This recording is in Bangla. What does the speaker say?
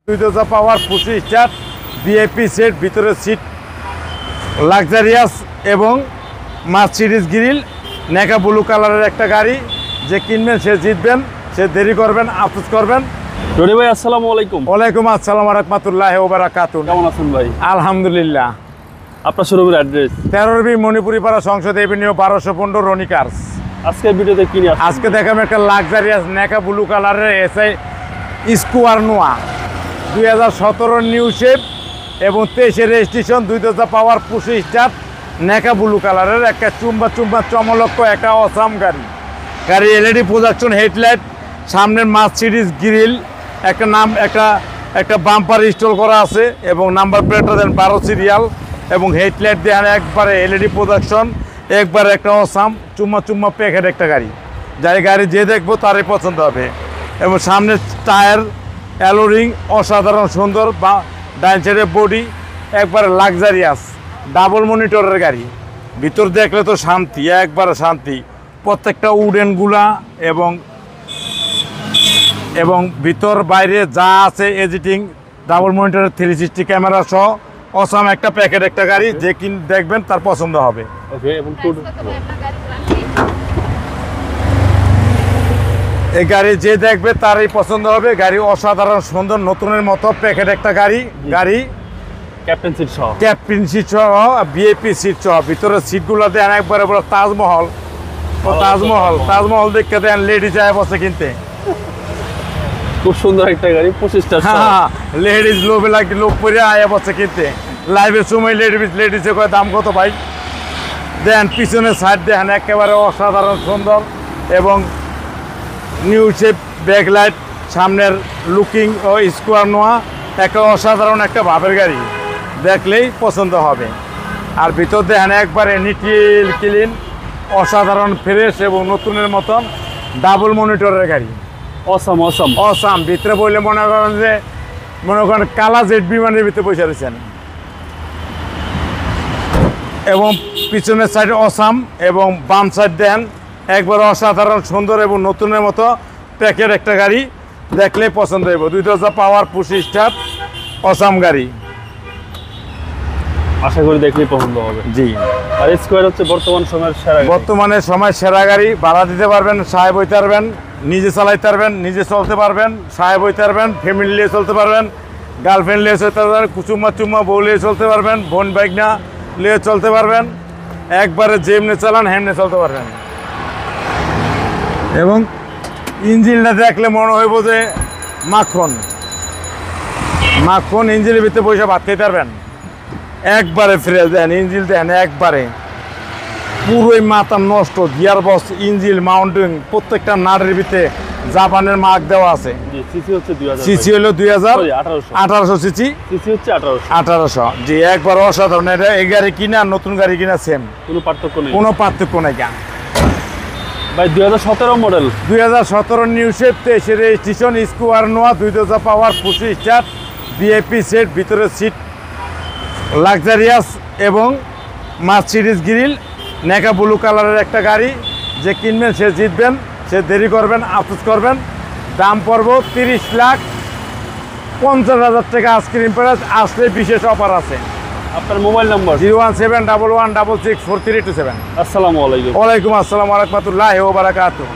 2,000 পাওয়ার 25 স্টার ভিআইপি সেট, ভিতরে সিট লাক্সারিয়াস এবং মার্সিডিজ গ্রিল নেকা ব্লু কালারের একটা গাড়ি। যে কিনবেন সে জিতবেন, সে দেরি করবেন, আফসোস করবেন। রনি ভাই আসসালামু আলাইকুম। ওয়ালাইকুম আসসালাম ওয়া রাহমাতুল্লাহি ওয়া বারাকাতুহু। কেমন আছেন ভাই? আলহামদুলিল্লাহ। আপনার শোরুমের অ্যাড্রেস? 13 মণিপুরি পাড়া, সংসদ এভিনিউ, 1215, রনি কার্স। আজকের ভিডিওতে কি নিয়ে আসছেন? আজকে দেখাবো একটা লাক্সারিয়াস নেকা ব্লু কালারের এসআই স্কোয়ার নোয়া 2017 নিউ শেপ এবং 23 রেজিস্ট্রেশন, 2,000 পাওয়ার 25 স্টার নেকা ব্লু কালারের একটা চুম্বা চমলক্ষ একটা অসাম গাড়ি। গাড়ি এলইডি প্রোজেকশন হেডলাইট, সামনের মার্সিডিজ গ্রিল, একটা বাম্পার ইনস্টল করা আছে এবং নাম্বার প্লেটটা দেন 12 সিরিয়াল এবং হেডলাইট দেন একবারে এলইডি প্রোজেকশন, একবারে একটা অসাম চুম্মা প্যাকেট একটা গাড়ি। যাই গাড়ি যে দেখবো তারই পছন্দ হবে। এবং সামনের টায়ার অ্যালোরিং অসাধারণ সুন্দর, বা ডাইন সাইডের বডি একবারে লাক্সারিয়াস ডাবল মনিটরের গাড়ি। ভিতর দেখলে তো শান্তি, একবারে শান্তি। প্রত্যেকটা উডেনগুলা এবং ভিতর বাইরে যা আছে এডিটিং, ডাবল মনিটরের 360 ক্যামেরা সহ অসাম একটা প্যাকেট একটা গাড়ি। যে দেখবেন তার পছন্দ হবে। ওকে, এবং এই গাড়ি যে দেখবে তারই পছন্দ হবে। গাড়ি অসাধারণ সুন্দর, নতুনের মতো প্যাকেট একটা গাড়ি। ক্যাপ্টেন সিট সহ, ক্যাপ্টেন সিট সহ, ভিআইপি সিট সহ। ভিতরের সিটগুলো দেন একবারে বড় তাজমহল। তাজমহল দেখতে দেন লেডিজ আয় বসে কিনতে। খুব সুন্দর একটা গাড়ি, 25টা। হ্যাঁ, লেডিজ লোক পরে আয় বসে কিনতে। লাইভের সময় লেডিজে কয় দাম কত ভাই? দেন পিছনের সাইড দেখেন একেবারে অসাধারণ সুন্দর এবং নিউ শেপ ব্যাকলাইট, সামনের লুকিং ও স্কোয়ার নোয়া একটা অসাধারণ একটা ভাবের গাড়ি, দেখলেই পছন্দ হবে। আর ভিতর দেখেন একবারে নিটিল ক্লিন, অসাধারণ ফ্রেশ এবং নতুনের মতন ডাবল মনিটরের গাড়ি। অসাম ভিতরে বললে মনে করেন কালা জেট বিমানের ভিতরে বসে রয়েছেন। এবং পিছনের সাইড অসাম এবং বাম সাইড দেন একবার অসাধারণ সুন্দর এবং নতুনের মতো প্যাকেট একটা গাড়ি, দেখলেই পছন্দ হইব। 2,000 পাওয়ার 25 স্টার অসাম গাড়ি, আশা করি দেখলেই পছন্দ হবে। জি। আর স্কোয়ার হচ্ছে বর্তমানে সময় সেরা গাড়ি। ভাড়া দিতে পারবেন, সাহেব হইতে পারবেন, নিজে চালাইতে পারবেন, নিজে চলতে পারবেন, সাহেব হইতে পারবেন, ফ্যামিলি নিয়ে চলতে পারবেন, গার্লফ্রেন্ড নিয়ে চলতে পারবেন, চুম্মা বউ নিয়ে চলতে পারবেন, বোন বাইক না নিয়ে চলতে পারবেন। একবারে যেমনি চালান হেমনে চলতে পারবেন। এবং ইঞ্জিনটা দেখলে মনে হইব যে মাখন ইঞ্জিনের ভিতরে পয়সা ভাত খেতে পারবেন। একবারে ফ্রেশ দেন ইঞ্জিন, দেন একবারে পুরোই মাথা নষ্ট। গিয়ার বক্স, ইঞ্জিন, মাউন্টিং, প্রত্যেকটা নাটের ভিতরে জাপানের মার্ক দেওয়া আছে। সিসি হলো 1800 সিসি, হচ্ছে 1800। জি, একবার অসাধারণ। এটা এই গাড়ি কিনা নতুন গাড়ি কিনা সেম, কোনো পার্থক্য নেই। ভাই 2017 model, 2017 new shape, 23 registration, square নোয়া, 2,000 পাওয়ার 25 স্টার ভিআইপি সেট, ভিতরে সিট লাক্সারিয়াস এবং মার্সিডিজ গ্রিল নেকা ব্লু কালারের একটা গাড়ি। যে কিনবেন সে জিতবেন, সে দেরি করবেন, আফসোস করবেন। দাম পড়ব 30,50,000 টাকা। আইসক্রিম প্রাইস আসলে বিশেষ অফার আছে। আপনার মোবাইল নাম্বার? 01711664327। আসসালামু আলাইকুম। ওয়ালাইকুম আসসালাম ওয়া রাহমাতুল্লাহি ওয়া বারাকাতুহু।